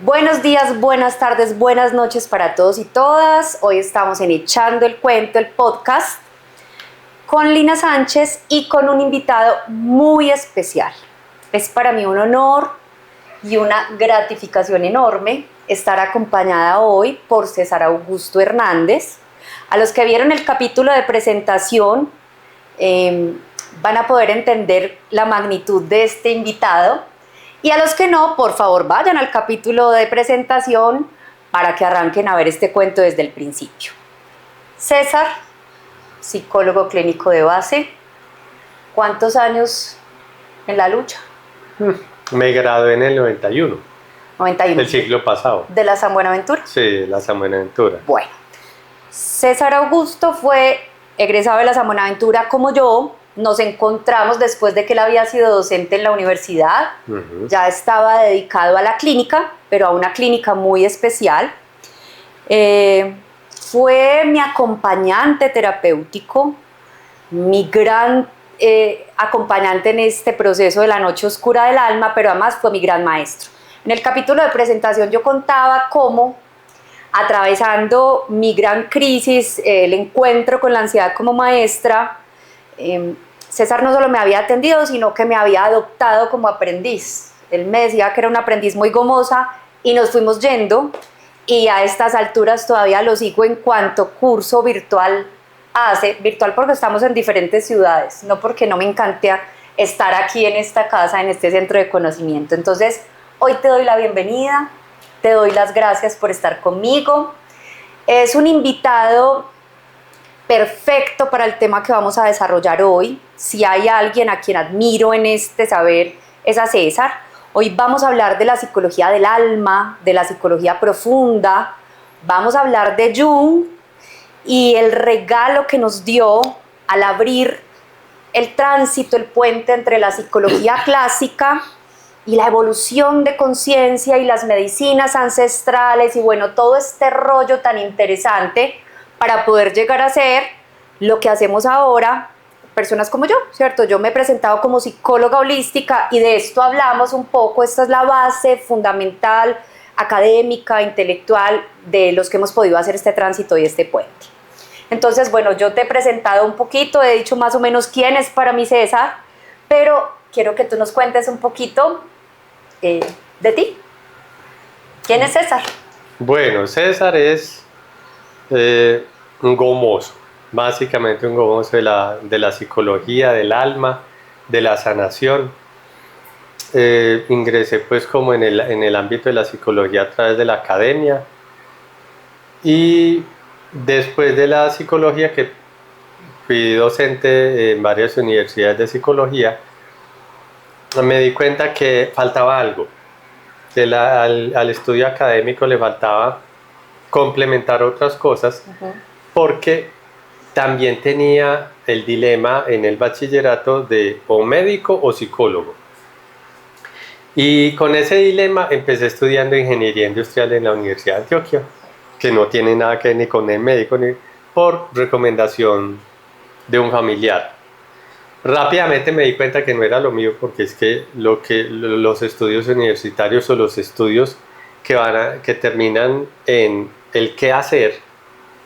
Buenos días, buenas tardes, buenas noches para todos y todas. Hoy estamos en Echando el Cuento, el podcast, con Lina Sánchez y con un invitado muy especial. Es para mí un honor y una gratificación enorme estar acompañada hoy por César Augusto Hernández. A los que vieron el capítulo de presentación van a poder entender la magnitud de este invitado. Y a los que no, por favor, vayan al capítulo de presentación para que arranquen a ver este cuento desde el principio. César, psicólogo clínico de base, ¿cuántos años en la lucha? Me gradué en el 91. 91. El siglo pasado. ¿De la San Buenaventura? Sí, de la San Buenaventura. Bueno, César Augusto fue egresado de la San Buenaventura como yo. Nos encontramos después de que él había sido docente en la universidad. Ya estaba dedicado a la clínica, pero a una clínica muy especial. Fue mi acompañante terapéutico, mi gran acompañante en este proceso de la noche oscura del alma, pero además fue mi gran maestro. En el capítulo de presentación yo contaba cómo, atravesando mi gran crisis, el encuentro con la ansiedad como maestra, César no solo me había atendido, sino que me había adoptado como aprendiz. Él me decía que era un aprendiz muy gomosa y nos fuimos yendo, y a estas alturas todavía lo sigo en cuanto curso virtual hace, virtual porque estamos en diferentes ciudades, no porque no me encante estar aquí en esta casa, en este centro de conocimiento. Entonces, hoy te doy la bienvenida, te doy las gracias por estar conmigo. Es un invitado perfecto para el tema que vamos a desarrollar hoy. Si hay alguien a quien admiro en este saber, es a César. Hoy vamos a hablar de la psicología del alma, de la psicología profunda. Vamos a hablar de Jung y el regalo que nos dio al abrir el tránsito, el puente entre la psicología clásica y la evolución de conciencia y las medicinas ancestrales y bueno, todo este rollo tan interesante para poder llegar a ser lo que hacemos ahora, personas como yo, ¿cierto? Yo me he presentado como psicóloga holística y de esto hablamos un poco. Esta es la base fundamental, académica, intelectual, de los que hemos podido hacer este tránsito y este puente. Entonces, bueno, yo te he presentado un poquito, he dicho más o menos quién es para mí César, pero quiero que tú nos cuentes un poquito de ti. ¿Quién es César? Bueno, César es un gomoso, básicamente un gomoso de la psicología, del alma, de la sanación. Ingresé pues como en el ámbito de la psicología a través de la academia, y después de la psicología, que fui docente en varias universidades de psicología, me di cuenta que faltaba algo, que al estudio académico le faltaba complementar otras cosas, porque también tenía el dilema en el bachillerato de o médico o psicólogo. Y con ese dilema empecé estudiando ingeniería industrial en la Universidad de Antioquia, que no tiene nada que ver ni con el médico, ni por recomendación de un familiar. Rápidamente me di cuenta que no era lo mío, porque es que los estudios universitarios o los estudios que terminan en el qué hacer,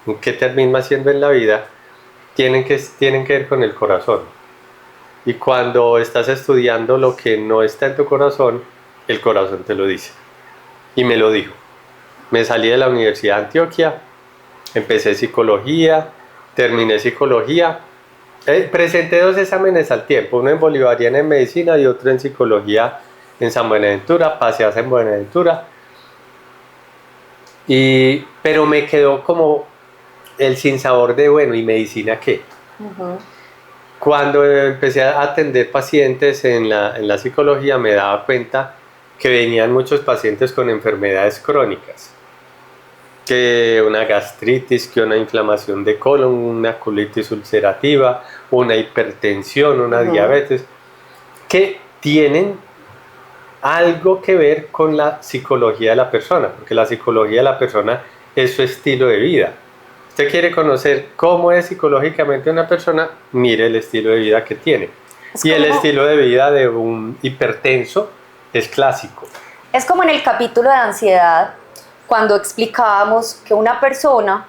en qué termina haciendo en la vida, tienen que ver con el corazón. Y cuando estás estudiando lo que no está en tu corazón, el corazón te lo dice. Y me lo dijo. Me salí de la Universidad de Antioquia, empecé psicología, terminé psicología. Presenté 2 exámenes al tiempo, uno en bolivariana en medicina y otro en psicología en San Buenaventura. Pasé a San Buenaventura, pero me quedó como el sinsabor de, bueno, ¿y medicina qué? Cuando empecé a atender pacientes en la psicología, me daba cuenta que venían muchos pacientes con enfermedades crónicas, que una gastritis, que una inflamación de colon, una colitis ulcerativa, una hipertensión, una diabetes, que tienen algo que ver con la psicología de la persona, porque la psicología de la persona es su estilo de vida. Usted quiere conocer cómo es psicológicamente una persona, mire el estilo de vida que tiene. Y el estilo de vida de un hipertenso es clásico. Es como en el capítulo de ansiedad, cuando explicábamos que una persona,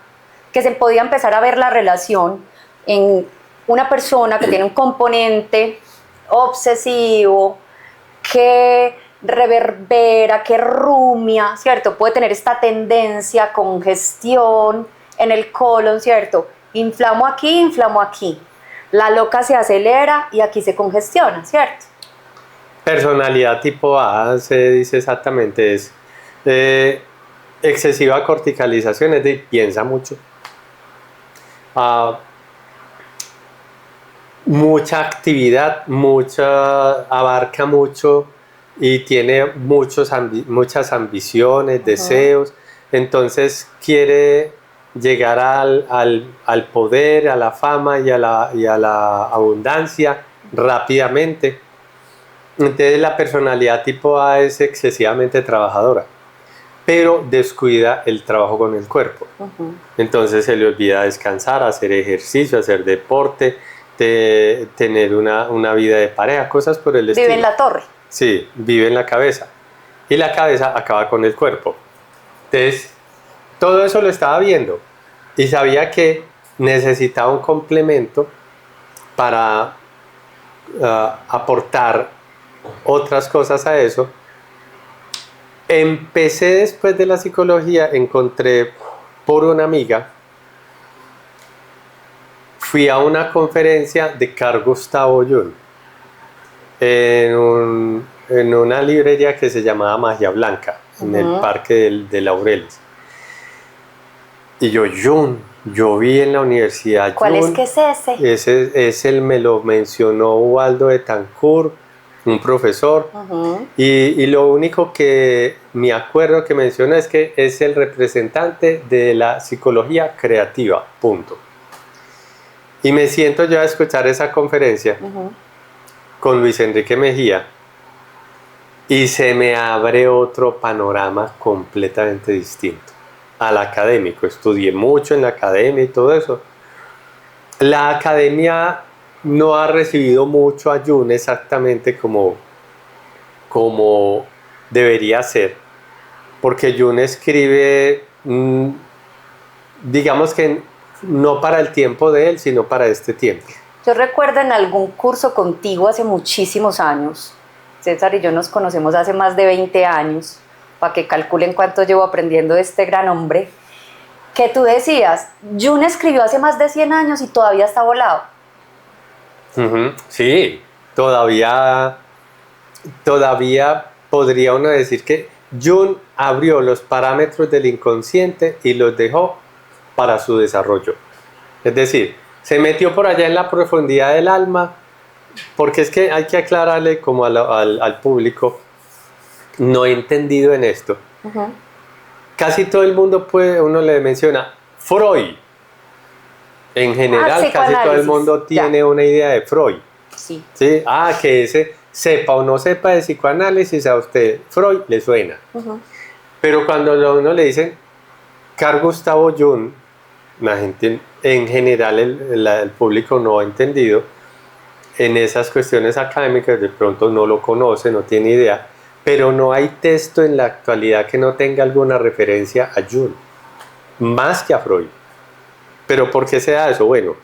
que se podía empezar a ver la relación en una persona que tiene un componente obsesivo, que reverbera, que rumia, ¿cierto? Puede tener esta tendencia a congestión en el colon, ¿cierto? Inflamo aquí, inflamo aquí. La loca se acelera y aquí se congestiona, ¿cierto? Personalidad tipo A se dice exactamente es excesiva corticalización, es decir, piensa mucho. Mucha actividad, abarca mucho y tiene muchas ambiciones, deseos, entonces quiere llegar al poder, a la fama y a la abundancia rápidamente. Entonces la personalidad tipo A es excesivamente trabajadora, pero descuida el trabajo con el cuerpo. Entonces se le olvida descansar, hacer ejercicio, hacer deporte, tener una vida de pareja, cosas por el estilo. Vive en la torre. Sí, vive en la cabeza. Y la cabeza acaba con el cuerpo. Entonces, todo eso lo estaba viendo y sabía que necesitaba un complemento para aportar otras cosas a eso. Empecé después de la psicología, encontré por una amiga, fui a una conferencia de Carl Gustav Jung en una librería que se llamaba Magia Blanca, en el Parque de Laureles. Y yo vi en la universidad ¿Cuál Jung, es que es ese? Ese me lo mencionó Ubaldo de Tancur, un profesor, y lo único que me acuerdo que menciona es que es el representante de la psicología creativa, punto. Y me siento yo a escuchar esa conferencia con Luis Enrique Mejía y se me abre otro panorama completamente distinto al académico. Estudié mucho en la academia y todo eso. La academia no ha recibido mucho a Jung exactamente como debería ser, porque Jung escribe, digamos que no para el tiempo de él, sino para este tiempo. Yo recuerdo en algún curso contigo hace muchísimos años, César y yo nos conocemos hace más de 20 años, para que calculen cuánto llevo aprendiendo de este gran hombre, que tú decías, Jung escribió hace más de 100 años y todavía está volado. Sí, todavía podría uno decir que Jung abrió los parámetros del inconsciente y los dejó para su desarrollo. Es decir, se metió por allá en la profundidad del alma, porque es que hay que aclararle como al público no entendido en esto. Casi todo el mundo uno le menciona Freud. En general, casi todo el mundo tiene una idea de Freud. Sí. ¿Sí? Que ese, sepa o no sepa de psicoanálisis, a usted Freud le suena. Pero cuando a uno le dicen Carl Gustav Jung, la gente en general, el público no ha entendido en esas cuestiones académicas, de pronto no lo conoce, no tiene idea, pero no hay texto en la actualidad que no tenga alguna referencia a Jung, más que a Freud. ¿Pero por qué se da eso? Bueno,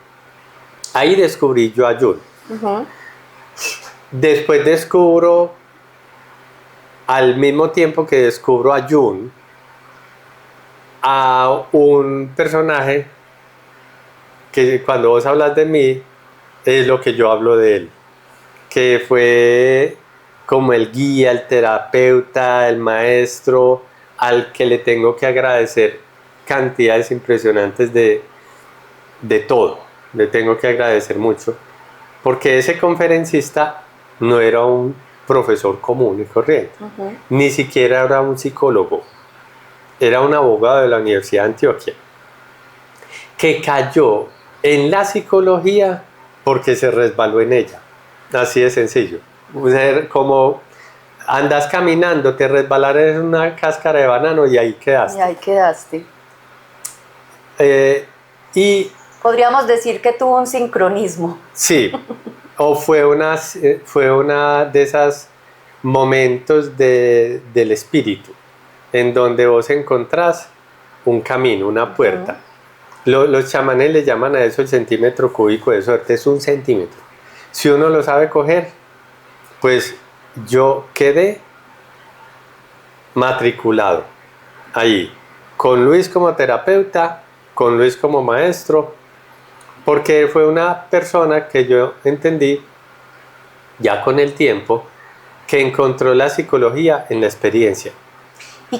ahí descubrí yo a Jung. Después descubro, al mismo tiempo que descubro a Jung, a un personaje que cuando vos hablas de mí, es lo que yo hablo de él, que fue como el guía, el terapeuta, el maestro, al que le tengo que agradecer cantidades impresionantes de todo. Le tengo que agradecer mucho, porque ese conferencista no era un profesor común y corriente, ni siquiera era un psicólogo, era un abogado de la Universidad de Antioquia, que cayó en la psicología porque se resbaló en ella, así de sencillo. O sea, como andas caminando, te resbalas en una cáscara de banano y ahí quedaste. Y ahí quedaste. Y podríamos decir que tuvo un sincronismo. Sí, o fue una de esas momentos del espíritu, en donde vos encontrás un camino, una puerta. Los chamanes le llaman a eso el centímetro cúbico de suerte, es 1 centímetro. Si uno lo sabe coger, pues yo quedé matriculado ahí, con Luis como terapeuta, con Luis como maestro, porque fue una persona que yo entendí ya con el tiempo que encontró la psicología en la experiencia,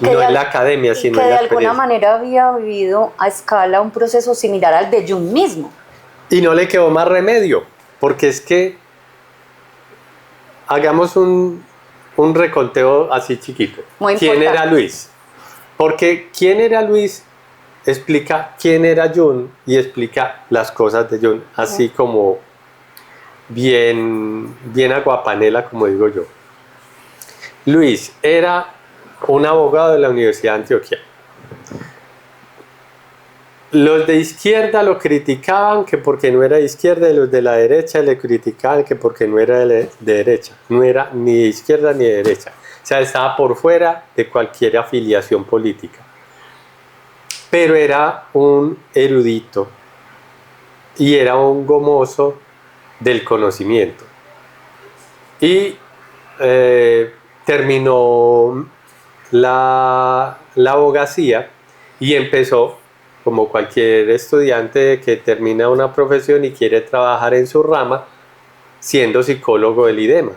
no en la academia, sino en la experiencia. Y que de alguna manera había vivido a escala un proceso similar al de Jung mismo. Y no le quedó más remedio, porque es que hagamos un reconteo así chiquito. ¿Quién era Luis? Porque quién era Luis explica quién era Jung y explica las cosas de Jung, así como bien aguapanela, como digo yo. Luis era un abogado de la Universidad de Antioquia. Los de izquierda lo criticaban que porque no era de izquierda, y los de la derecha le criticaban que porque no era de derecha. No era ni de izquierda ni de derecha. O sea, estaba por fuera de cualquier afiliación política. Pero era un erudito y era un gomoso del conocimiento. Y terminó la abogacía y empezó, como cualquier estudiante que termina una profesión y quiere trabajar en su rama, siendo psicólogo del IDEMA.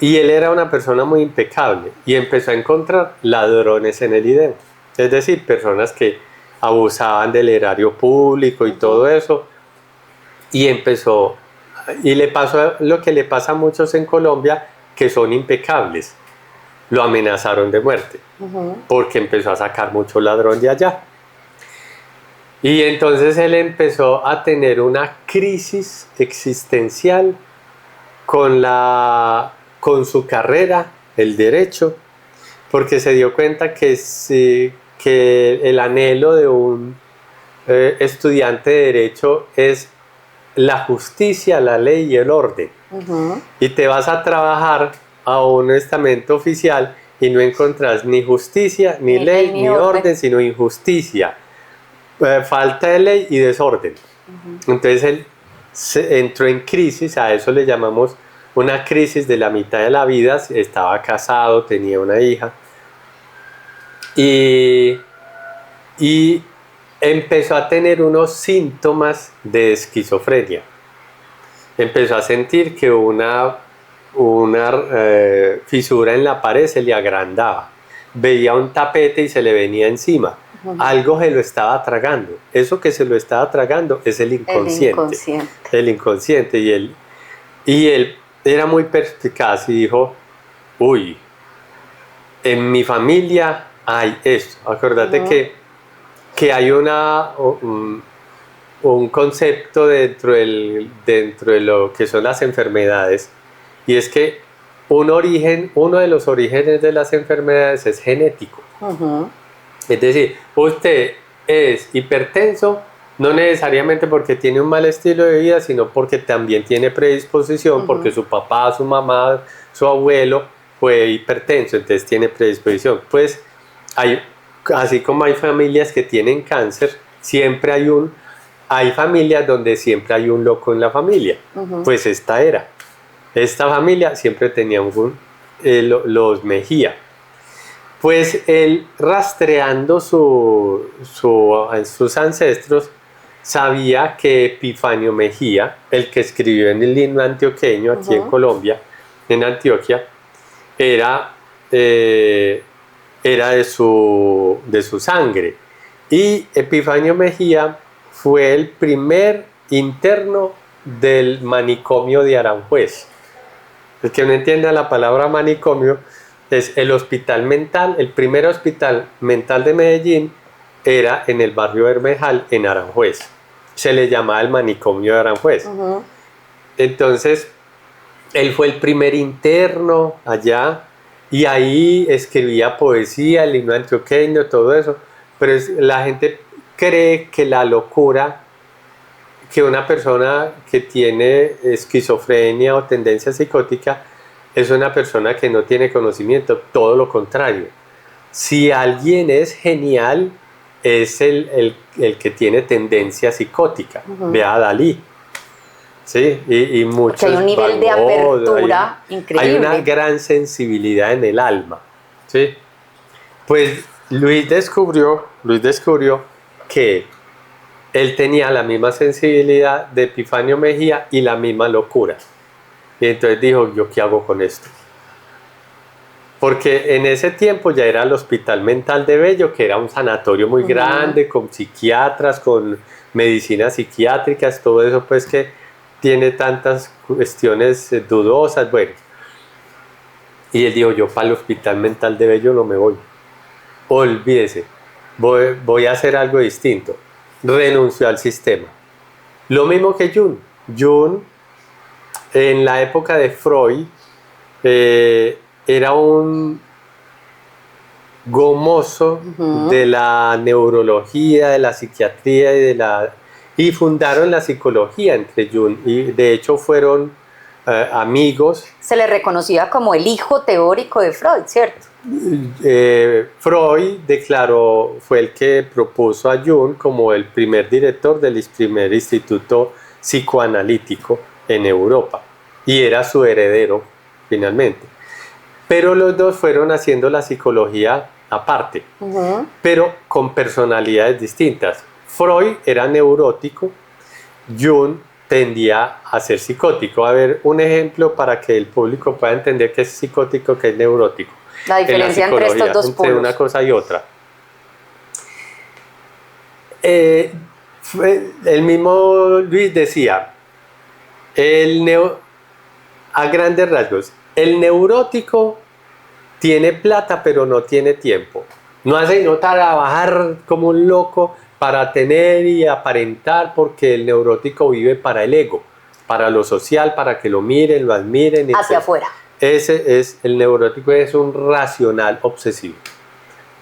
Y él era una persona muy impecable y empezó a encontrar ladrones en el IDEMA, es decir, personas que abusaban del erario público y todo eso, y le pasó lo que le pasa a muchos en Colombia, que son impecables. Lo amenazaron de muerte porque empezó a sacar mucho ladrón de allá. Y entonces él empezó a tener una crisis existencial con su carrera, el derecho, porque se dio cuenta que el anhelo de un estudiante de derecho es la justicia, la ley y el orden. Y te vas a trabajar a un estamento oficial y no encontrás ni justicia, ni ley, ni orden, sino injusticia, falta de ley y desorden. Entonces él entró en crisis, a eso le llamamos una crisis de la mitad de la vida. Estaba casado, tenía una hija y empezó a tener unos síntomas de esquizofrenia. Empezó a sentir que una fisura en la pared se le agrandaba, veía un tapete y se le venía encima. Algo se lo estaba tragando. Eso que se lo estaba tragando es el inconsciente. El inconsciente. Y él era muy perspicaz y dijo: uy, en mi familia hay esto. Acordate que hay un concepto dentro de lo que son las enfermedades, y es que uno de los orígenes de las enfermedades es genético. Es decir, usted es hipertenso no necesariamente porque tiene un mal estilo de vida, sino porque también tiene predisposición, porque su papá, su mamá, su abuelo fue hipertenso, entonces tiene predisposición. Pues así como hay familias que tienen cáncer, siempre hay familias donde siempre hay un loco en la familia. Pues esta familia siempre tenía los Mejía. Pues él, rastreando sus ancestros, sabía que Epifanio Mejía, el que escribió en el himno antioqueño aquí en Colombia, en Antioquia, era de su sangre. Y Epifanio Mejía fue el primer interno del manicomio de Aranjuez. El que no entienda la palabra manicomio, es el hospital mental. El primer hospital mental de Medellín era en el barrio Bermejal, en Aranjuez. Se le llamaba el manicomio de Aranjuez. Entonces, él fue el primer interno allá, y ahí escribía poesía, el himno antioqueño, todo eso. Pero la gente cree que la locura que una persona que tiene esquizofrenia o tendencia psicótica es una persona que no tiene conocimiento, todo lo contrario. Si alguien es genial, es el que tiene tendencia psicótica. Vea a Dalí. Sí, y muchos. Que hay un nivel de apertura increíble. Hay una gran sensibilidad en el alma. ¿Sí? Pues Luis descubrió que él tenía la misma sensibilidad de Epifanio Mejía y la misma locura. Y entonces dijo, ¿yo qué hago con esto? Porque en ese tiempo ya era el Hospital Mental de Bello, que era un sanatorio muy grande, con psiquiatras, con medicinas psiquiátricas, todo eso pues que tiene tantas cuestiones dudosas, bueno. Y él dijo, yo para el Hospital Mental de Bello no me voy. Olvídese, voy a hacer algo distinto. Renunció al sistema. Lo mismo que Jung. Jung, en la época de Freud, era un gomoso de la neurología, de la psiquiatría y fundaron la psicología entre Jung, y de hecho fueron amigos. Se le reconocía como el hijo teórico de Freud, ¿cierto? Freud fue el que propuso a Jung como el primer director del primer instituto psicoanalítico en Europa, y era su heredero finalmente. Pero los dos fueron haciendo la psicología aparte, pero con personalidades distintas. Freud era neurótico, Jung tendía a ser psicótico. A ver, un ejemplo para que el público pueda entender qué es psicótico, qué es neurótico. La diferencia entre estos dos polos. Entre una cosa y otra. El mismo Luis decía, a grandes rasgos, el neurótico tiene plata pero no tiene tiempo. No hace sino trabajar como un loco para tener y aparentar, porque el neurótico vive para el ego, para lo social, para que lo miren, lo admiren. Hacia afuera. Ese es el neurótico, es un racional obsesivo.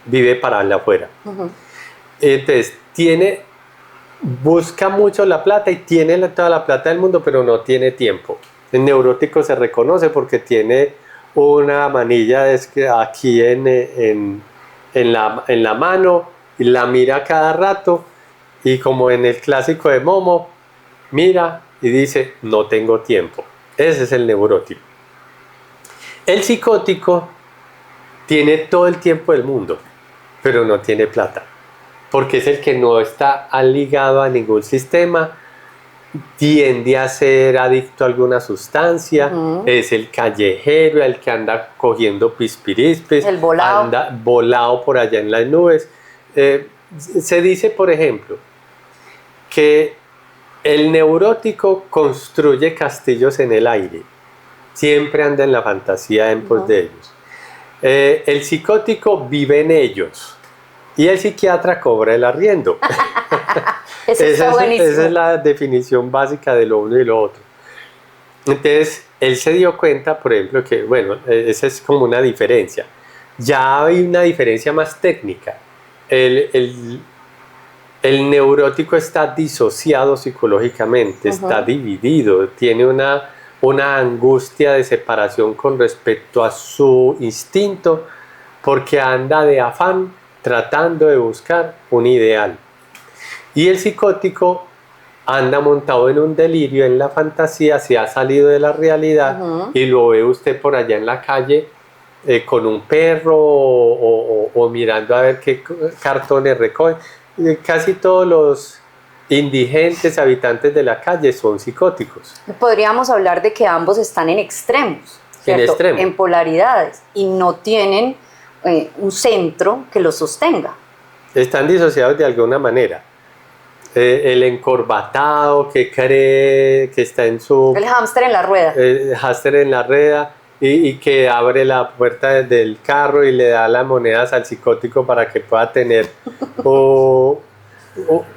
Vive para el afuera. Entonces, busca mucho la plata y tiene toda la plata del mundo, pero no tiene tiempo. El neurótico se reconoce porque tiene una manilla aquí en la mano, y la mira cada rato, y como en el clásico de Momo, mira y dice, no tengo tiempo. Ese es el neurótico. El psicótico tiene todo el tiempo del mundo, pero no tiene plata, porque es el que no está ligado a ningún sistema, tiende a ser adicto a alguna sustancia, es el callejero, el que anda cogiendo pispirispes, el volado. Anda volado por allá en las nubes. Se dice, por ejemplo, que el neurótico construye castillos en el aire, siempre anda en la fantasía en pos de ellos. El psicótico vive en ellos y el psiquiatra cobra el arriendo. Esa es la definición básica de lo uno y lo otro. Entonces, él se dio cuenta, por ejemplo, que, bueno, esa es como una diferencia. Ya hay una diferencia más técnica. El neurótico está disociado psicológicamente, está dividido, tiene una angustia de separación con respecto a su instinto, porque anda de afán tratando de buscar un ideal. Y el psicótico anda montado en un delirio, en la fantasía, se ha salido de la realidad, y lo ve usted por allá en la calle con un perro o mirando a ver qué cartones recoge. Casi todos los indigentes, habitantes de la calle son psicóticos. Podríamos hablar de que ambos están en extremos, ¿cierto? En polaridades, y no tienen un centro que los sostenga. Están disociados de alguna manera. El encorbatado que cree que está en su... El hámster en la rueda. El hámster en la rueda, y que abre la puerta del carro y le da las monedas al psicótico para que pueda tener...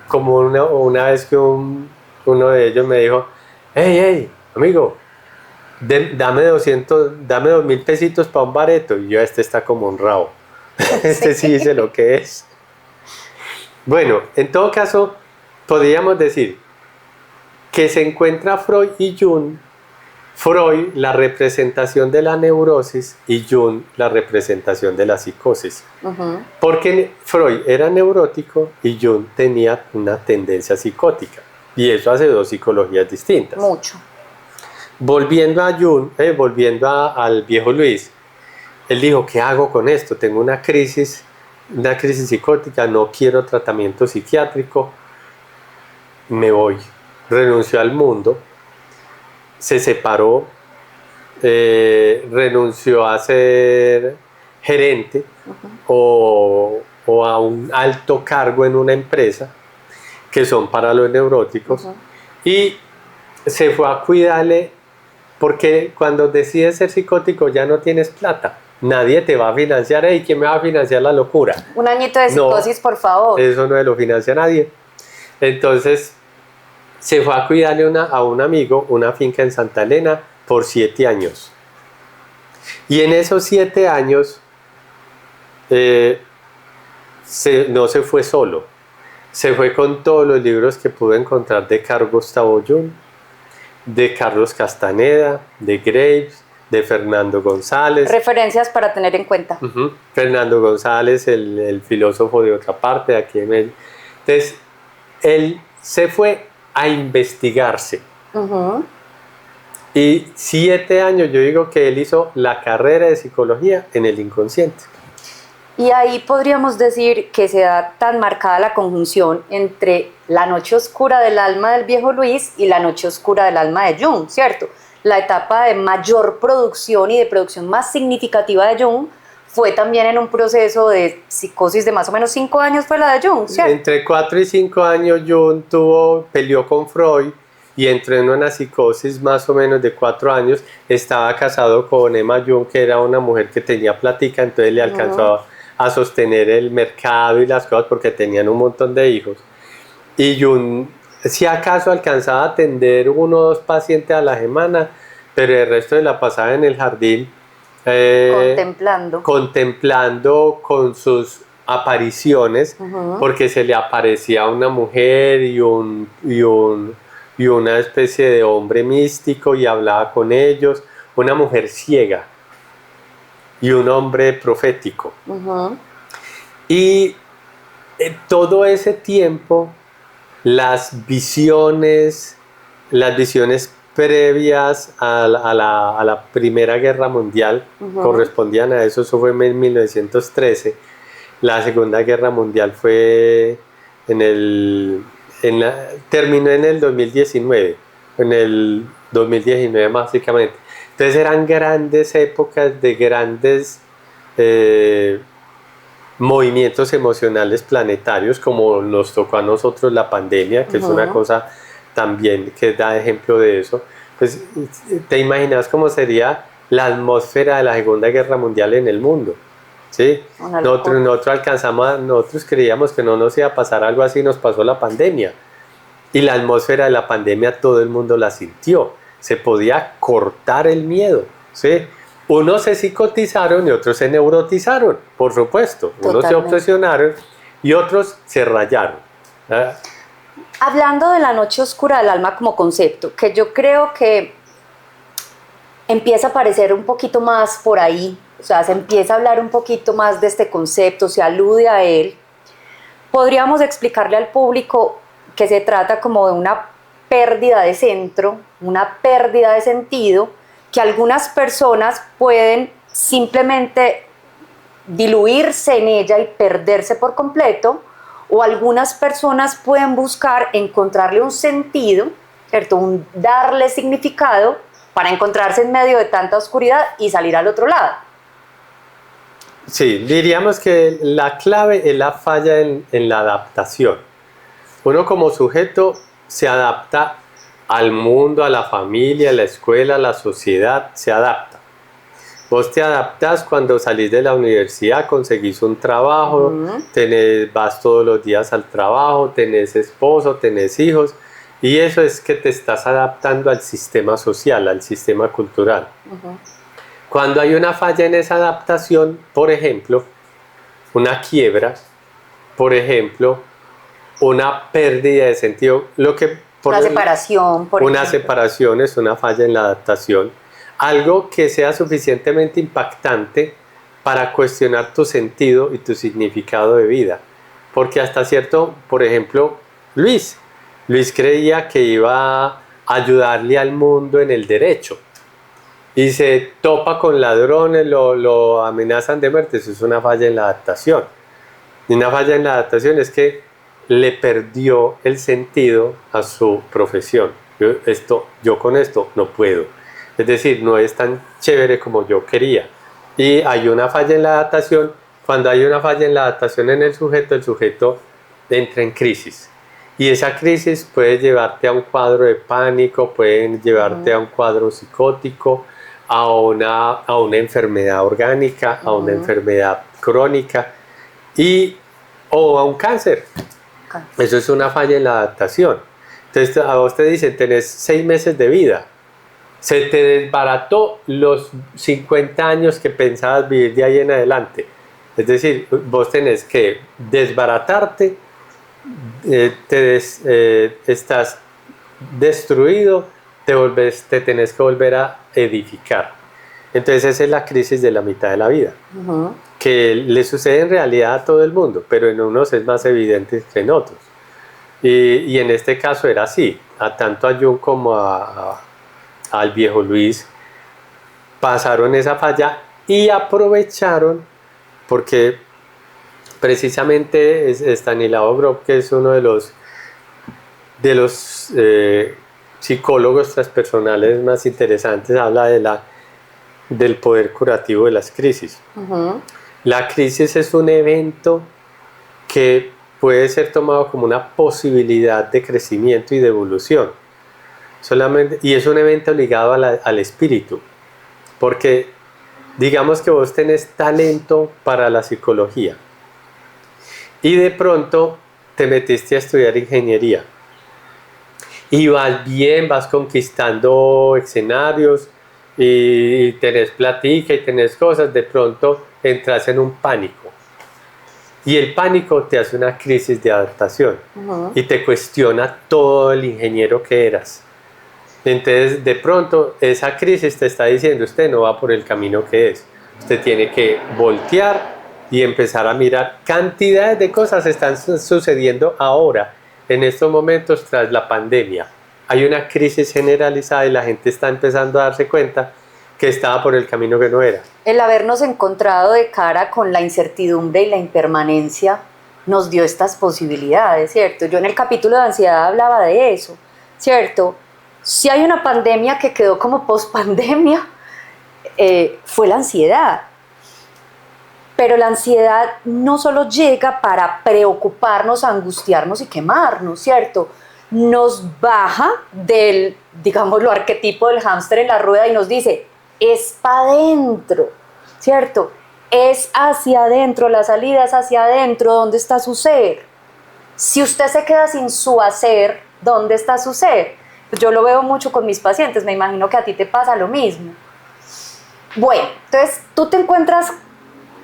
como una vez que uno de ellos me dijo, hey, amigo, dame 2.000 pesitos para un bareto. Y yo, este está como honrado. Este sí dice lo que es. Bueno, en todo caso, podríamos decir que se encuentra Freud y Jung. Freud, la representación de la neurosis, y Jung, la representación de la psicosis. Porque Freud era neurótico y Jung tenía una tendencia psicótica. Y eso hace dos psicologías distintas. Mucho. Volviendo a Jung, al viejo Luis, él dijo, ¿qué hago con esto? Tengo una crisis psicótica, no quiero tratamiento psiquiátrico, me voy. Renunció al mundo, se separó, renunció a ser gerente o a un alto cargo en una empresa, que son para los neuróticos, y se fue a cuidarle, porque cuando decides ser psicótico ya no tienes plata. Nadie te va a financiar. ¿Y quién me va a financiar la locura? Un añito de psicosis, no, por favor. Eso no lo financia nadie. Entonces, se fue a cuidarle a un amigo una finca en Santa Elena por 7 años. Y en esos 7 años, no se fue solo. Se fue con todos los libros que pudo encontrar de Carl Gustavo Jung, de Carlos Castaneda, de Graves, de Fernando González. Referencias para tener en cuenta. Fernando González, el filósofo de otra parte, de aquí en Medellín. Entonces, él se fue a investigarse. Y 7 años, yo digo que él hizo la carrera de psicología en el inconsciente. Y ahí podríamos decir que se da tan marcada la conjunción entre la noche oscura del alma del viejo Luis y la noche oscura del alma de Jung, ¿cierto? La etapa de mayor producción y de producción más significativa de Jung fue también en un proceso de psicosis de más o menos 5 años, fue la de Jung, ¿cierto? Entre 4 y 5 años Jung peleó con Freud y entró en una psicosis más o menos de 4 años. Estaba casado con Emma Jung, que era una mujer que tenía platica, entonces le alcanzó a sostener el mercado y las cosas porque tenían un montón de hijos. Y Jung, si acaso, alcanzaba a atender 1 o 2 pacientes a la semana, pero el resto de la pasaba en el jardín contemplando con sus apariciones, porque se le aparecía una mujer y una especie de hombre místico y hablaba con ellos, una mujer ciega y un hombre profético. Y todo ese tiempo las visiones previas a la Primera Guerra Mundial correspondían a eso. Eso fue en 1913. La Segunda Guerra Mundial fue terminó en el 2019, básicamente. Entonces eran grandes épocas de grandes movimientos emocionales planetarios, como nos tocó a nosotros la pandemia, que es una cosa también que da ejemplo de eso. Pues te imaginas cómo sería la atmósfera de la Segunda Guerra Mundial en el mundo, ¿sí? Nosotros creíamos que no nos iba a pasar algo así, nos pasó la pandemia, y la atmósfera de la pandemia todo el mundo la sintió, se podía cortar el miedo, ¿sí? Unos se psicotizaron y otros se neurotizaron, por supuesto. Unos se obsesionaron y otros se rayaron. Hablando de la noche oscura del alma como concepto, que yo creo que empieza a aparecer un poquito más por ahí, o sea, se empieza a hablar un poquito más de este concepto, se alude a él, podríamos explicarle al público que se trata como de una pérdida de centro, una pérdida de sentido, que algunas personas pueden simplemente diluirse en ella y perderse por completo, o algunas personas pueden buscar encontrarle un sentido, ¿cierto? Darle significado para encontrarse en medio de tanta oscuridad y salir al otro lado. Sí, diríamos que la clave es la falla en la adaptación. Uno como sujeto se adapta al mundo, a la familia, a la escuela, a la sociedad, se adapta. Vos te adaptás cuando salís de la universidad, conseguís un trabajo, vas todos los días al trabajo, tenés esposo, tenés hijos, y eso es que te estás adaptando al sistema social, al sistema cultural. Cuando hay una falla en esa adaptación, por ejemplo, una quiebra, por ejemplo, una pérdida de sentido, lo que Una separación, por una ejemplo. separación es una falla en la adaptación. Algo que sea suficientemente impactante para cuestionar tu sentido y tu significado de vida. Porque hasta cierto, por ejemplo, Luis creía que iba a ayudarle al mundo en el derecho y se topa con ladrones, lo amenazan de muerte. Eso es una falla en la adaptación. Y una falla en la adaptación es que le perdió el sentido a su profesión. Yo con esto no puedo. Es decir, no es tan chévere como yo quería. Y hay una falla en la adaptación. Cuando hay una falla en la adaptación en el sujeto entra en crisis. Y esa crisis puede llevarte a un cuadro de pánico, puede llevarte a un cuadro psicótico, a una enfermedad orgánica, a una enfermedad crónica o a un cáncer. Eso es una falla en la adaptación. Entonces a vos te dicen, tenés 6 meses de vida. Se te desbarató los 50 años que pensabas vivir de ahí en adelante. Es decir, vos tenés que desbaratarte, estás destruido, te tenés que volver a edificar. Entonces esa es la crisis de la mitad de la vida, que le sucede en realidad a todo el mundo, pero en unos es más evidente que en otros. Y en este caso era así, tanto a Jung como al viejo Luis pasaron esa falla y aprovecharon, porque precisamente Stanislaw Grof, que es uno de los psicólogos transpersonales más interesantes, habla del poder curativo de las crisis. La crisis es un evento que puede ser tomado como una posibilidad de crecimiento y de evolución. Y es un evento ligado al espíritu, porque digamos que vos tenés talento para la psicología y de pronto te metiste a estudiar ingeniería y vas bien, vas conquistando escenarios y tenés platica y tenés cosas, de pronto entras en un pánico y el pánico te hace una crisis de adaptación y te cuestiona todo el ingeniero que eras. Entonces de pronto esa crisis te está diciendo, usted no va por el camino que es, usted tiene que voltear y empezar a mirar. Cantidades de cosas están sucediendo ahora, en estos momentos tras la pandemia. Hay una crisis generalizada y la gente está empezando a darse cuenta que estaba por el camino que no era. El habernos encontrado de cara con la incertidumbre y la impermanencia nos dio estas posibilidades, ¿cierto? Yo en el capítulo de ansiedad hablaba de eso, ¿cierto? Si hay una pandemia que quedó como pospandemia, fue la ansiedad. Pero la ansiedad no solo llega para preocuparnos, angustiarnos y quemarnos, ¿cierto? Nos baja del, digámoslo, arquetipo del hámster en la rueda y nos dice, es para adentro, ¿cierto? Es hacia adentro, la salida es hacia adentro, ¿dónde está su ser? Si usted se queda sin su hacer, ¿dónde está su ser? Yo lo veo mucho con mis pacientes, me imagino que a ti te pasa lo mismo. Bueno, entonces tú te encuentras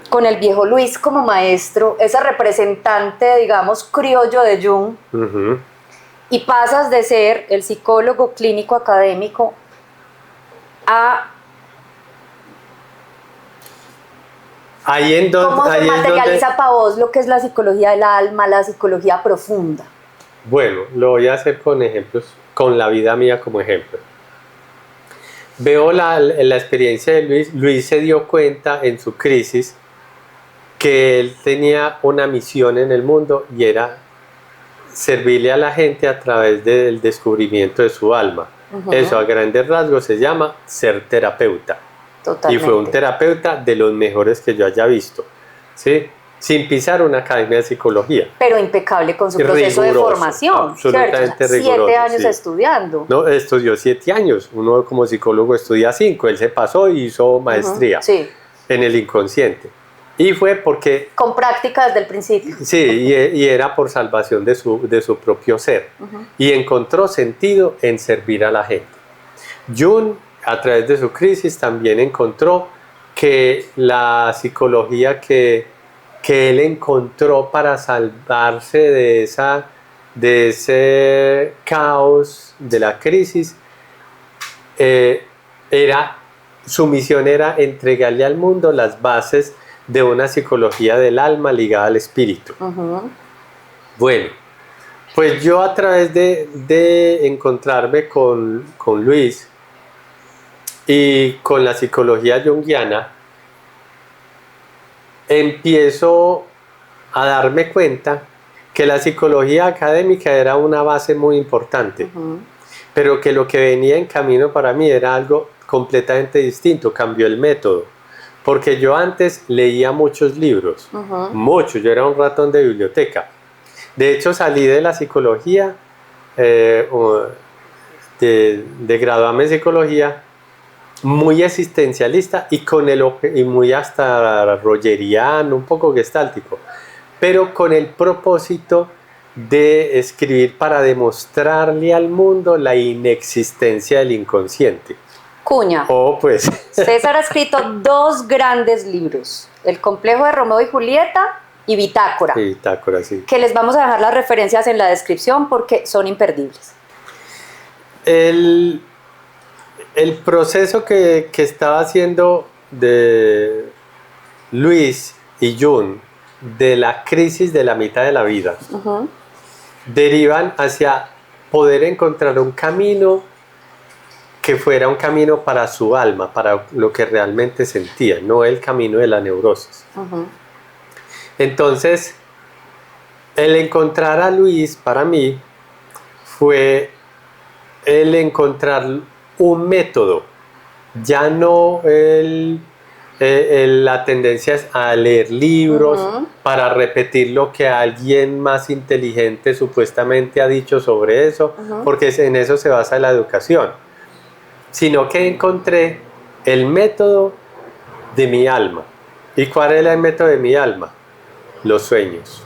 con el viejo Luis como maestro, ese representante, digamos, criollo de Jung, y pasas de ser el psicólogo clínico académico a... ¿Cómo se materializa para vos lo que es la psicología del alma, la psicología profunda? Bueno, lo voy a hacer con ejemplos, con la vida mía como ejemplo. Veo la experiencia de Luis. Luis se dio cuenta en su crisis que él tenía una misión en el mundo y era servirle a la gente a través del descubrimiento de su alma. Eso a grandes rasgos se llama ser terapeuta. Totalmente. Y fue un terapeuta de los mejores que yo haya visto, ¿sí? Sin pisar una academia de psicología. Pero impecable con su proceso de formación, absolutamente ¿cierto? riguroso. 7 años estudiando. No, estudió 7 años. Uno como psicólogo estudia 5. Él se pasó y hizo maestría en el inconsciente. Y fue porque... Con práctica desde el principio. Sí, y era por salvación de su propio ser. Y encontró sentido en servir a la gente. Jung, a través de su crisis, también encontró que la psicología que él encontró para salvarse de esa de ese caos, de la crisis, su misión era entregarle al mundo las bases de una psicología del alma ligada al espíritu. Bueno, pues yo a través de encontrarme con Luis y con la psicología junguiana, empiezo a darme cuenta que la psicología académica era una base muy importante, pero que lo que venía en camino para mí era algo completamente distinto, cambió el método, porque yo antes leía muchos libros, muchos, yo era un ratón de biblioteca. De hecho, salí de la psicología, de graduarme en psicología, muy existencialista y muy hasta rogeriano, un poco gestáltico, pero con el propósito de escribir para demostrarle al mundo la inexistencia del inconsciente. Cuña. Pues. César ha escrito 2 grandes libros, El complejo de Romeo y Julieta y Bitácora. Sí, Bitácora, sí. Que les vamos a dejar las referencias en la descripción porque son imperdibles. El proceso que estaba haciendo de Luis y Jung de la crisis de la mitad de la vida derivan hacia poder encontrar un camino que fuera un camino para su alma, para lo que realmente sentía, no el camino de la neurosis. Entonces, el encontrar a Luis para mí fue el encontrar un método, ya no la tendencia es a leer libros para repetir lo que alguien más inteligente supuestamente ha dicho sobre eso, porque en eso se basa la educación, sino que encontré el método de mi alma. ¿Y cuál era el método de mi alma? Los sueños.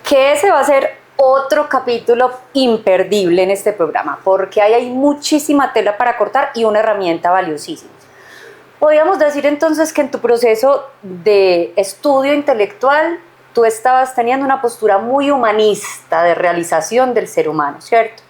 Que ese va a ser otro capítulo imperdible en este programa, porque ahí hay muchísima tela para cortar y una herramienta valiosísima. Podríamos decir entonces que en tu proceso de estudio intelectual tú estabas teniendo una postura muy humanista de realización del ser humano, ¿cierto?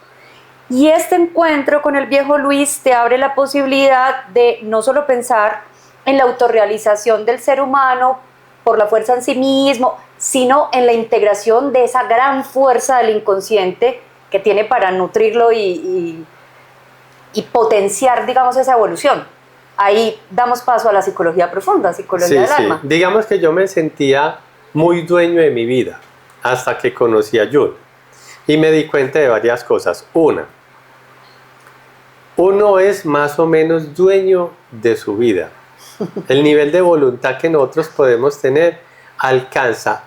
Y este encuentro con el viejo Luis te abre la posibilidad de no solo pensar en la autorrealización del ser humano por la fuerza en sí mismo, sino en la integración de esa gran fuerza del inconsciente que tiene para nutrirlo y potenciar, digamos, esa evolución. Ahí damos paso a la psicología profunda, psicología del alma. Digamos que yo me sentía muy dueño de mi vida hasta que conocí a Jung y me di cuenta de varias cosas. Uno es más o menos dueño de su vida. El nivel de voluntad que nosotros podemos tener alcanza,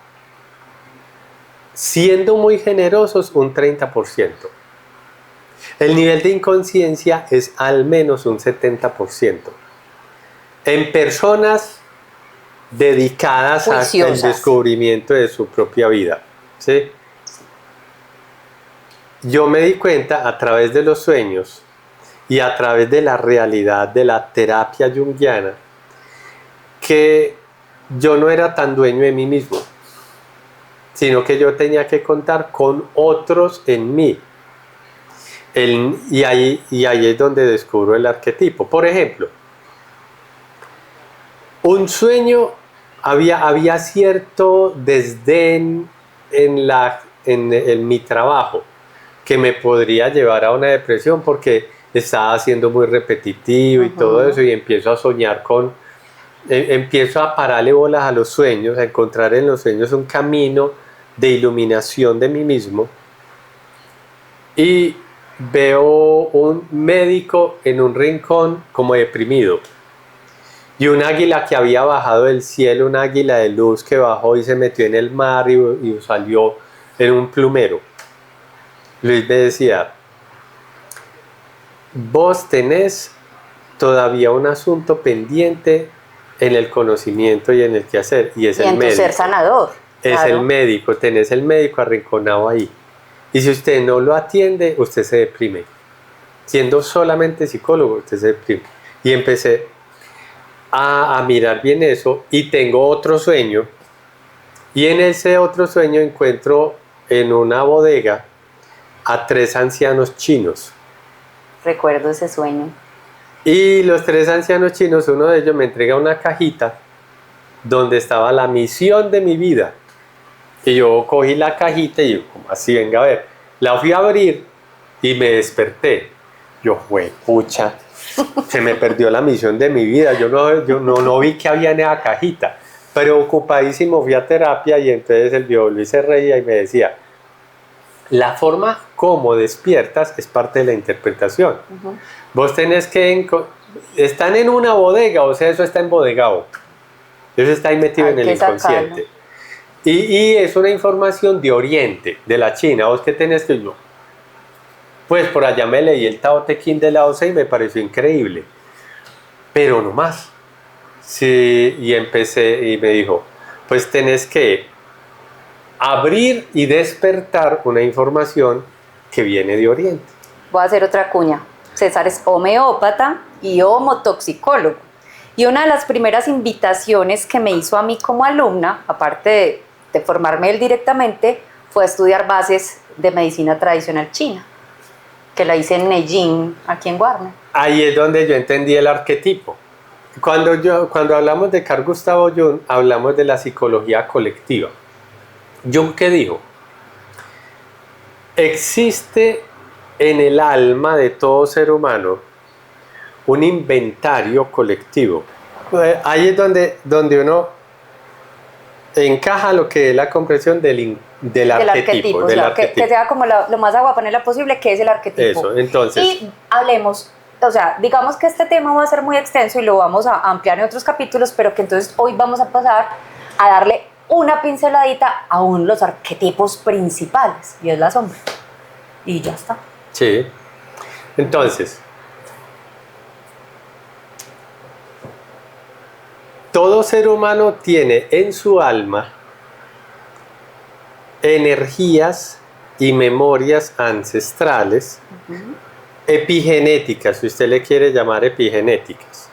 siendo muy generosos, un 30%. El nivel de inconsciencia es al menos un 70%. En personas dedicadas al descubrimiento de su propia vida, ¿sí? Yo me di cuenta a través de los sueños y a través de la realidad de la terapia junguiana que yo no era tan dueño de mí mismo, sino que yo tenía que contar con otros en mí. Y ahí es donde descubro el arquetipo. Por ejemplo, un sueño, había cierto desdén en mi trabajo que me podría llevar a una depresión porque estaba siendo muy repetitivo y todo eso, y empiezo a soñar empiezo a pararle bolas a los sueños, a encontrar en los sueños un camino de iluminación de mí mismo, y veo un médico en un rincón como deprimido y un águila que había bajado del cielo, un águila de luz que bajó y se metió en el mar y salió en un plumero. Luis me decía: vos tenés todavía un asunto pendiente en el conocimiento y en el quehacer, y es el médico. Y en tu ser sanador. Es claro. El médico, tenés el médico arrinconado ahí. Y si usted no lo atiende, usted se deprime. Siendo solamente psicólogo, usted se deprime. Y empecé a mirar bien eso, y tengo otro sueño, y en ese otro sueño encuentro en una bodega a 3 ancianos chinos. Recuerdo ese sueño. Y los 3 ancianos chinos, uno de ellos me entrega una cajita donde estaba la misión de mi vida. Y yo cogí la cajita y yo, como así, venga a ver. La fui a abrir y me desperté. Yo, pucha, se me perdió la misión de mi vida. Yo no vi que había en esa cajita. Preocupadísimo fui a terapia y entonces el viejo Luis se reía y me decía, la forma como despiertas es parte de la interpretación. Vos tenés que... Están en una bodega, o sea, eso está embodegado. Eso está ahí metido en el inconsciente. Y es una información de Oriente, de la China. ¿Vos qué tenés que yo? Pues por allá me leí el Tao Te Ching de Lao Tse y me pareció increíble. Pero no más. Sí, y empecé y me dijo, pues tenés que abrir y despertar una información que viene de Oriente. Voy a hacer otra cuña. César es homeópata y homotoxicólogo. Y una de las primeras invitaciones que me hizo a mí como alumna, aparte de formarme él directamente, fue a estudiar bases de medicina tradicional china, que la hice en Neijing, aquí en Guarne. Ahí es donde yo entendí el arquetipo. Cuando hablamos de Carl Gustav Jung, hablamos de la psicología colectiva. Jung, ¿qué dijo? Existe en el alma de todo ser humano un inventario colectivo. Ahí es donde uno encaja lo que es la comprensión del arquetipo. Que sea como lo más aguapanela posible, que es el arquetipo. Eso, entonces. Y hablemos, o sea, digamos que este tema va a ser muy extenso y lo vamos a ampliar en otros capítulos, pero que entonces hoy vamos a pasar a darle una pinceladita a uno de los arquetipos principales, y es la sombra. Y ya está. Sí. Entonces, todo ser humano tiene en su alma energías y memorias ancestrales, epigenéticas, si usted le quiere llamar epigenéticas.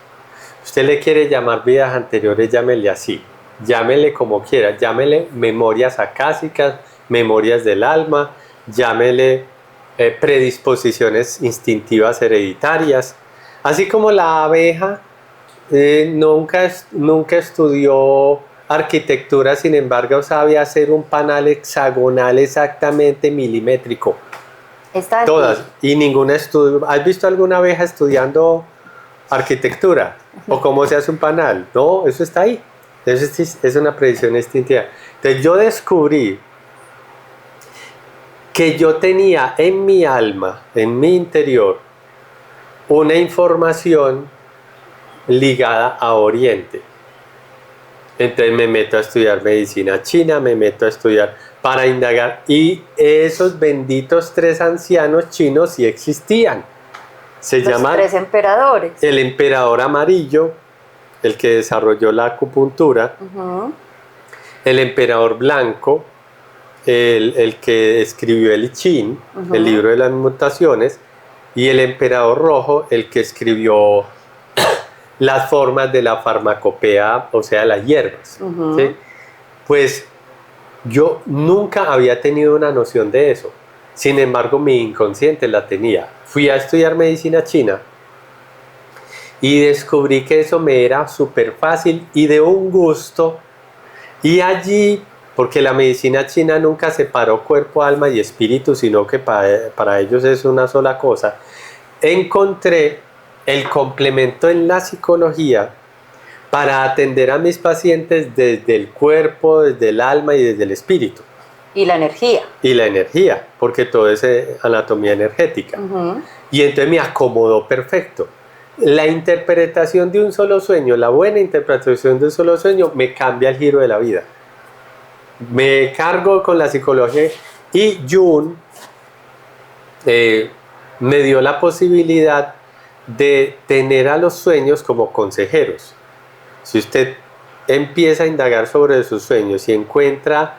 Si usted le quiere llamar vidas anteriores, llámele así. Llámele como quiera, llámele memorias acásicas, memorias del alma, llámele predisposiciones instintivas hereditarias. Así como la abeja nunca estudió arquitectura, sin embargo sabía hacer un panal hexagonal exactamente milimétrico. Todas, y ninguna estudió. ¿Has visto alguna abeja estudiando arquitectura? ¿O cómo se hace un panal? No, eso está ahí. Eso es una predicción instintiva. Entonces yo descubrí que yo tenía en mi alma, en mi interior, una información ligada a Oriente. Entonces me meto a estudiar medicina china, me meto a estudiar para indagar, y esos benditos 3 ancianos chinos sí existían. Se llaman 3 emperadores. El emperador amarillo, el que desarrolló la acupuntura, el emperador blanco, el que escribió el I Ching, el libro de las mutaciones, y el emperador rojo, el que escribió las formas de la farmacopea, o sea, las hierbas. ¿Sí? Pues yo nunca había tenido una noción de eso. Sin embargo, mi inconsciente la tenía. Fui a estudiar medicina china y descubrí que eso me era súper fácil y de un gusto. Y allí, porque la medicina china nunca separó cuerpo, alma y espíritu, sino que para ellos es una sola cosa, encontré el complemento en la psicología para atender a mis pacientes desde el cuerpo, desde el alma y desde el espíritu. Y la energía. Y la energía, porque todo es anatomía energética. Y entonces me acomodó perfecto. La interpretación de un solo sueño, la buena interpretación de un solo sueño, me cambia el giro de la vida. Me cargo con la psicología, y Jung me dio la posibilidad de tener a los sueños como consejeros. Si usted empieza a indagar sobre sus sueños y encuentra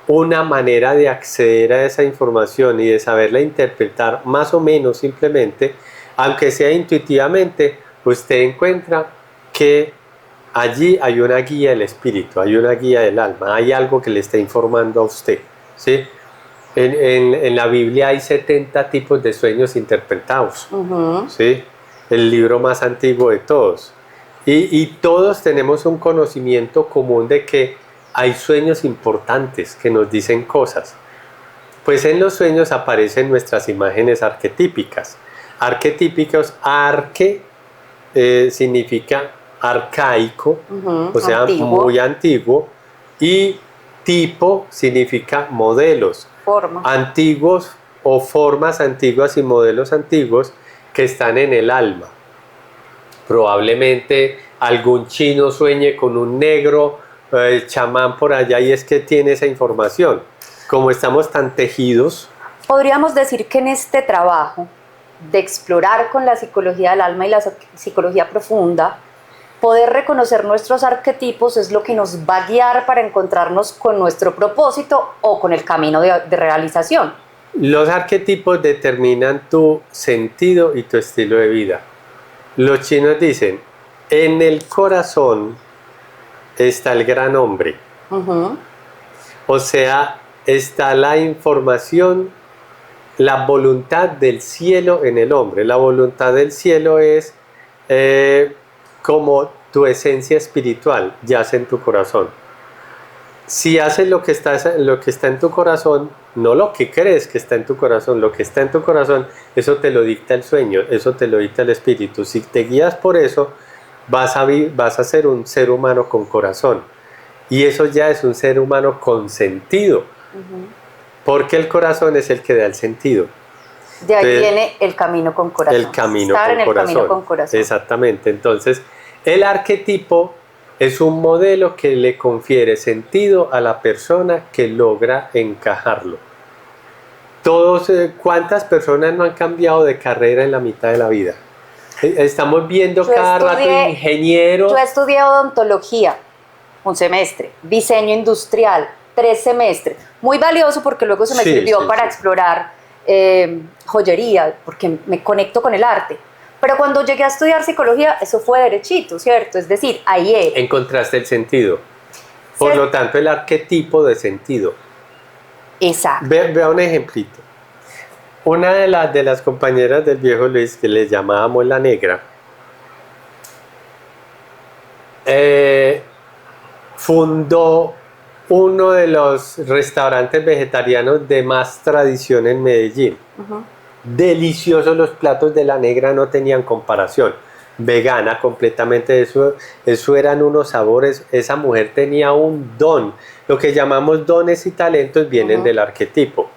una manera de acceder a esa información y de saberla interpretar más o menos simplemente, aunque sea intuitivamente, usted encuentra que allí hay una guía del espíritu, hay una guía del alma, hay algo que le está informando a usted, ¿sí? En la Biblia hay 70 tipos de sueños interpretados, ¿sí? El libro más antiguo de todos. Y todos tenemos un conocimiento común de que hay sueños importantes que nos dicen cosas. Pues en los sueños aparecen nuestras imágenes arquetípicas. Arquetípicos, significa arcaico, o sea, antiguo. muy antiguo, y tipo significa modelos, antiguos o formas antiguas y modelos antiguos que están en el alma. Probablemente algún chino sueñe con un negro, el chamán por allá, y es que tiene esa información. Como estamos tan tejidos. Podríamos decir que en este trabajo de explorar con la psicología del alma y la psicología profunda, poder reconocer nuestros arquetipos es lo que nos va a guiar para encontrarnos con nuestro propósito o con el camino de realización. Los arquetipos determinan tu sentido y tu estilo de vida. Los chinos dicen, en el corazón está el gran hombre. O sea, está la información, la voluntad del cielo en el hombre. La voluntad del cielo es como tu esencia espiritual yace en tu corazón. Si haces lo que está en tu corazón, no lo que crees que está en tu corazón, lo que está en tu corazón, eso te lo dicta el sueño, eso te lo dicta el espíritu. Si te guías por eso, vas a ser un ser humano con corazón. Y eso ya es un ser humano con sentido. Porque el corazón es el que da el sentido. De ahí viene el camino con corazón. El camino Estar con en el corazón. camino con corazón. Exactamente. Entonces, el arquetipo es un modelo que le confiere sentido a la persona que logra encajarlo. ¿Cuántas personas no han cambiado de carrera en la mitad de la vida? Estamos viendo cada rato ingenieros. Yo estudié odontología, un semestre, diseño industrial, 3 semestres. Muy valioso porque luego se me sirvió para explorar joyería, porque me conecto con el arte. Pero cuando llegué a estudiar psicología, eso fue derechito, ¿cierto? Es decir, ahí era. Encontraste el sentido. Por lo tanto, el arquetipo de sentido. Exacto. Vea un ejemplito. Una de las compañeras del viejo Luis, que le llamábamos la negra, fundó uno de los restaurantes vegetarianos de más tradición en Medellín. Deliciosos los platos de la negra, no tenían comparación. Vegana completamente, eso eran unos sabores. Esa mujer tenía un don. Lo que llamamos dones y talentos vienen del arquetipo.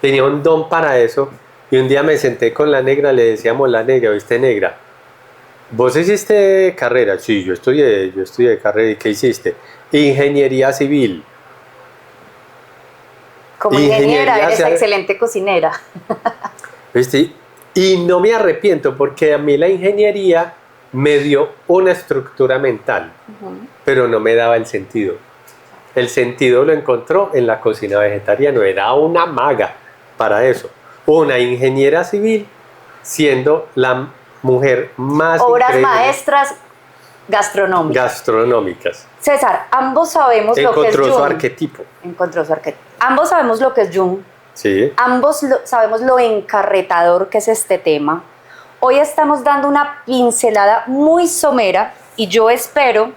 Tenía un don para eso. Y un día me senté con la negra, le decíamos la negra, ¿viste negra? ¿Vos hiciste carrera? Sí, yo estudié carrera. ¿Y qué hiciste? Ingeniería civil. Como ingeniera, eres excelente cocinera. ¿Viste? Y no me arrepiento porque a mí la ingeniería me dio una estructura mental, pero no me daba el sentido. El sentido lo encontró en la cocina vegetariana, era una maga para eso. Una ingeniera civil siendo la mujer más obras maestras gastronómicas. César, ambos sabemos lo que es Jung. Encontró su arquetipo. Ambos sabemos lo que es Jung. Sí. Ambos sabemos lo encarretador que es este tema. Hoy estamos dando una pincelada muy somera y yo espero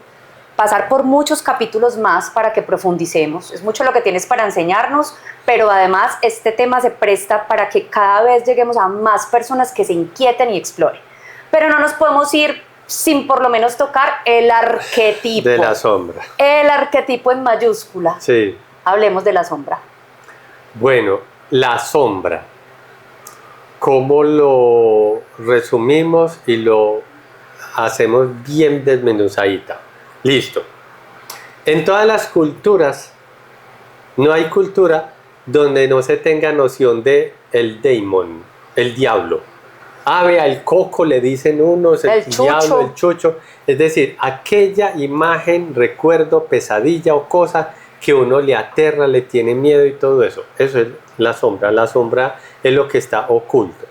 pasar por muchos capítulos más para que profundicemos. Es mucho lo que tienes para enseñarnos, pero además este tema se presta para que cada vez lleguemos a más personas que se inquieten y exploren. Pero no nos podemos ir sin por lo menos tocar el arquetipo. De la sombra. El arquetipo en mayúscula. Sí. Hablemos de la sombra. Bueno, la sombra. ¿Cómo lo resumimos y lo hacemos bien desmenuzadita? Listo. En todas las culturas, no hay cultura donde no se tenga noción de el daemon, el diablo. Ave al coco le dicen unos, el diablo, el chucho. Es decir, aquella imagen, recuerdo, pesadilla o cosa que uno le aterra, le tiene miedo y todo eso. Eso es la sombra. La sombra es lo que está oculto.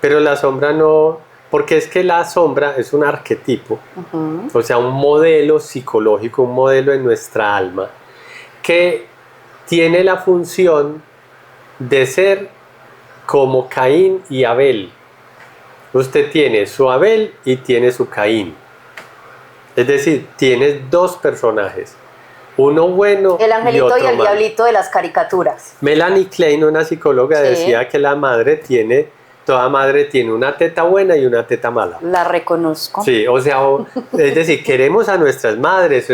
Pero la sombra no, porque es que la sombra es un arquetipo, o sea, un modelo psicológico, un modelo en nuestra alma, que tiene la función de ser como Caín y Abel. Usted tiene su Abel y tiene su Caín. Es decir, tiene dos personajes. Uno bueno El angelito y otro y el malo. diablito de las caricaturas. Melanie Klein, una psicóloga, Sí. decía que toda madre tiene una teta buena y una teta mala. La reconozco. Sí, o sea, es decir, queremos a nuestras madres,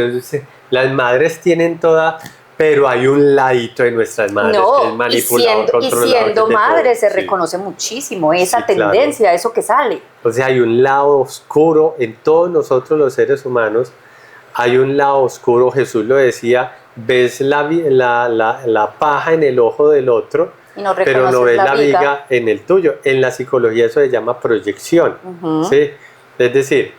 las madres tienen toda, pero hay un ladito de nuestras madres que es No, y manipulador, siendo controlador, de madre todo. se Sí. reconoce muchísimo esa Sí, claro. tendencia, eso que sale. O sea, hay un lado oscuro en todos nosotros los seres humanos, hay un lado oscuro, Jesús lo decía, ves la paja en el ojo del otro, Y no pero no reconoces ves la la viga. viga en el tuyo. En la psicología eso se llama proyección. Ujú. ¿Sí? Es decir,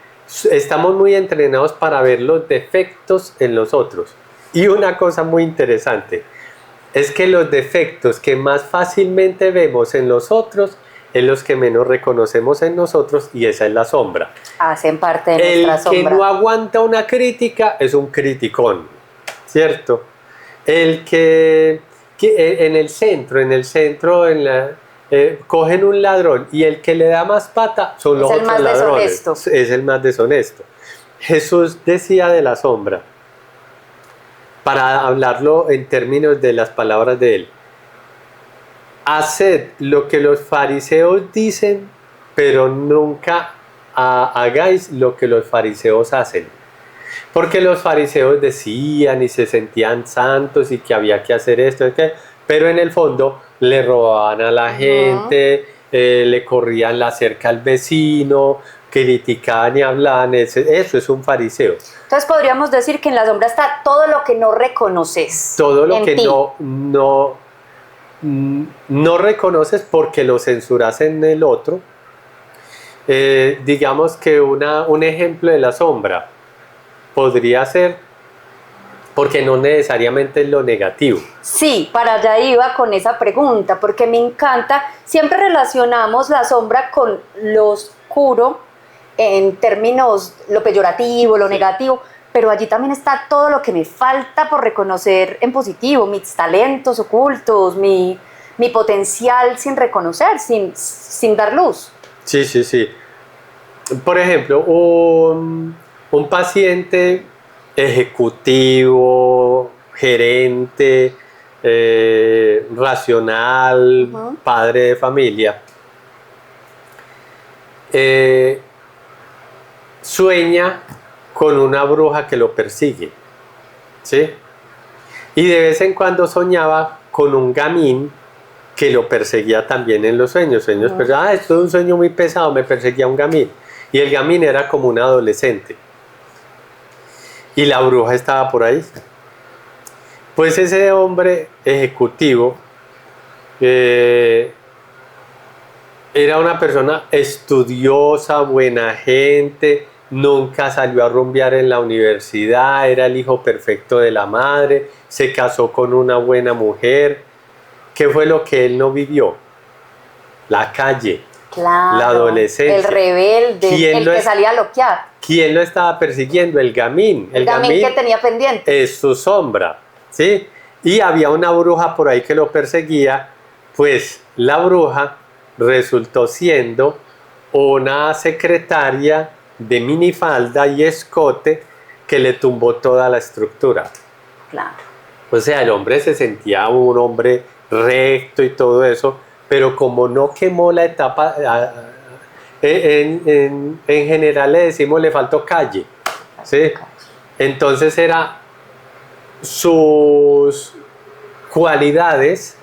estamos muy entrenados para ver los defectos en los otros. Y una cosa muy interesante es que los defectos que más fácilmente vemos en los otros es los que menos reconocemos en nosotros, y esa es la sombra. Hacen parte de El nuestra que sombra. no aguanta una crítica es un criticón, ¿cierto? El que en el centro, cogen un ladrón y el que le da más pata son los Es el otros más ladrones. deshonesto. Es el más deshonesto. Jesús decía de la sombra, para hablarlo en términos de las palabras de él: haced lo que los fariseos dicen, pero nunca hagáis lo que los fariseos hacen. Porque los fariseos decían y se sentían santos y que había que hacer esto, pero en el fondo le robaban a la gente, le corrían la cerca al vecino, criticaban y hablaban. Eso es un fariseo. Entonces podríamos decir que en la sombra está todo lo que no reconoces. Todo lo en que ti. no reconoces porque lo censuras en el otro. Digamos que un ejemplo de la sombra podría ser, porque no necesariamente es lo negativo. Sí, para allá iba con esa pregunta, porque me encanta, siempre relacionamos la sombra con lo oscuro en términos lo peyorativo, lo Sí. negativo, pero allí también está todo lo que me falta por reconocer en positivo, mis talentos ocultos, mi potencial sin reconocer, sin dar luz. Sí, sí, sí. Por ejemplo, un paciente ejecutivo, gerente, racional, padre de familia, sueña con una bruja que lo persigue, ¿sí? Y de vez en cuando soñaba con un gamín que lo perseguía también en los sueños. Pero esto es un sueño muy pesado, me perseguía un gamín. Y el gamín era como un adolescente. Y la bruja estaba por ahí. Pues ese hombre ejecutivo era una persona estudiosa, buena gente, nunca salió a rumbear en la universidad, era el hijo perfecto de la madre, se casó con una buena mujer. ¿Qué fue lo que él no vivió? La calle, Claro, la adolescencia. el rebelde, el que salía a loquear. ¿Quién lo estaba persiguiendo? El gamín. El gamín que tenía pendiente. Es su sombra, ¿sí? Y había una bruja por ahí que lo perseguía, pues la bruja resultó siendo una secretaria de minifalda y escote que le tumbó toda la estructura. Claro. O sea, el hombre se sentía un hombre recto y todo eso, pero como no quemó la etapa, en general le decimos le faltó calle, ¿sí? Entonces sus cualidades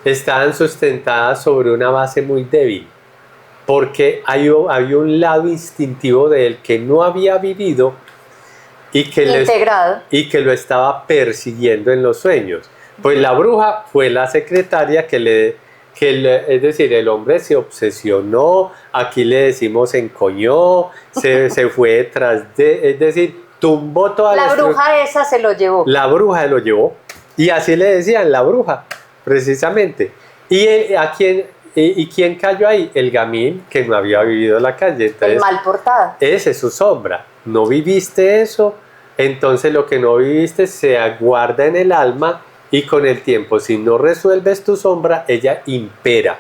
estaban sustentadas sobre una base muy débil, porque había un lado instintivo de él que no había vivido y que lo estaba persiguiendo en los sueños. Pues la bruja fue la secretaria es decir, el hombre se obsesionó, aquí le decimos encoñó, se fue detrás es decir, tumbó toda la bruja esa se lo llevó. La bruja lo llevó, y así le decían, la bruja, precisamente. ¿Y quién cayó ahí? El gamín, que no había vivido la calle. Entonces, el mal portado. Esa es su sombra. No viviste eso, entonces lo que no viviste se guarda en el alma y con el tiempo, si no resuelves tu sombra, ella impera.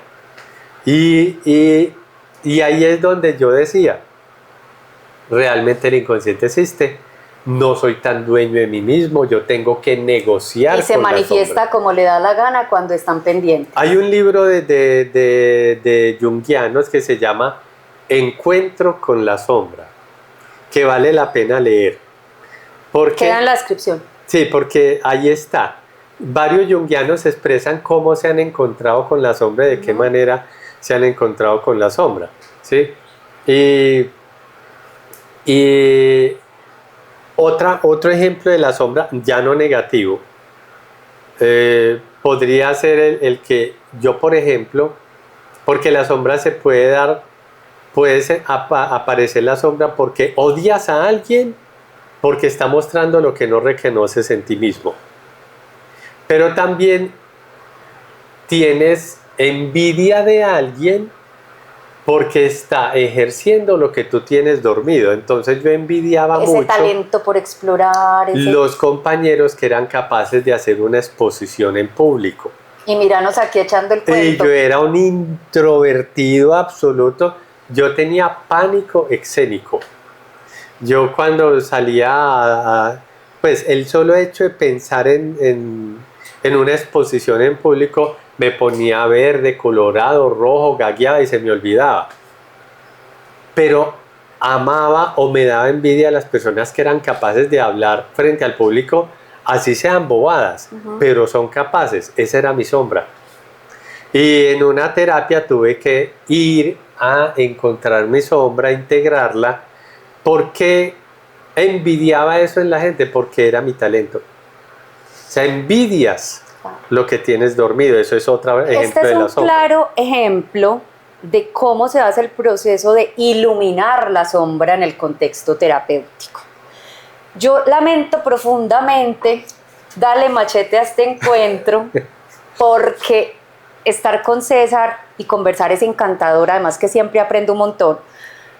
Y ahí es donde yo decía, realmente el inconsciente existe, no soy tan dueño de mí mismo, yo tengo que negociar. Y se con la manifiesta sombra. como le da la gana cuando están pendientes. Hay un libro de junguianos que se llama Encuentro con la sombra, que vale la pena leer. Queda en la descripción. Sí, porque ahí está. Varios junguianos expresan cómo se han encontrado con la sombra y de qué manera se han encontrado con la sombra. ¿Sí? Y otro ejemplo de la sombra, ya no negativo, podría ser el que yo, por ejemplo, porque la sombra se puede dar, aparecer la sombra porque odias a alguien, porque está mostrando lo que no reconoces en ti mismo. Pero también tienes envidia de alguien porque está ejerciendo lo que tú tienes dormido. Entonces yo envidiaba ese mucho talento por explorar. Los compañeros que eran capaces de hacer una exposición en público. Y míranos aquí echando el cuento. Y yo era un introvertido absoluto. Yo tenía pánico escénico. Yo cuando salía pues el solo hecho de pensar en una exposición en público me ponía verde, colorado, rojo, gagueaba y se me olvidaba. Pero amaba o me daba envidia a las personas que eran capaces de hablar frente al público, así sean bobadas, pero son capaces. Esa era mi sombra. Y en una terapia tuve que ir a encontrar mi sombra, integrarla, porque envidiaba eso en la gente, porque era mi talento. O sea, envidias lo que tienes dormido. Eso es otro ejemplo de la sombra. Este es un claro ejemplo de cómo se hace el proceso de iluminar la sombra en el contexto terapéutico. Yo lamento profundamente darle machete a este encuentro, porque estar con César y conversar es encantador, además que siempre aprendo un montón,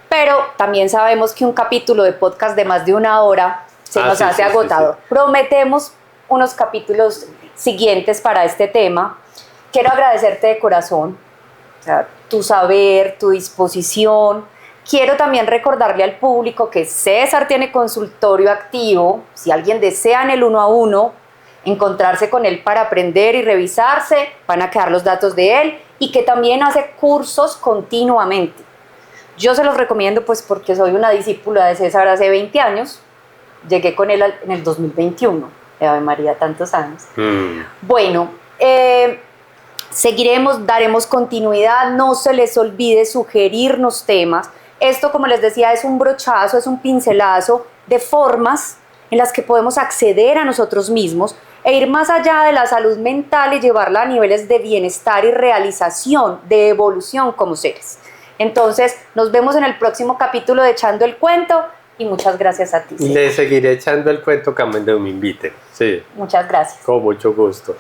pero también sabemos que un capítulo de podcast de más de una hora se nos hace agotador. Sí. Prometemos unos capítulos siguientes para este tema. Quiero agradecerte de corazón, o sea, tu saber, tu disposición. Quiero también recordarle al público que César tiene consultorio activo. Si alguien desea en el 1 a 1 encontrarse con él para aprender y revisarse, van a quedar los datos de él, y que también hace cursos continuamente. Yo se los recomiendo pues porque soy una discípula de César hace 20 años. Llegué con él en el 2021. Ave María, tantos años. Bueno, seguiremos, daremos continuidad. No se les olvide sugerirnos temas. Esto, como les decía, es un brochazo, es un pincelazo de formas en las que podemos acceder a nosotros mismos e ir más allá de la salud mental y llevarla a niveles de bienestar y realización, de evolución como seres. Entonces, nos vemos en el próximo capítulo de Echando el Cuento, y muchas gracias a ti. Le seguiré echando el cuento cuando me invite. Sí. Muchas gracias. Con mucho gusto.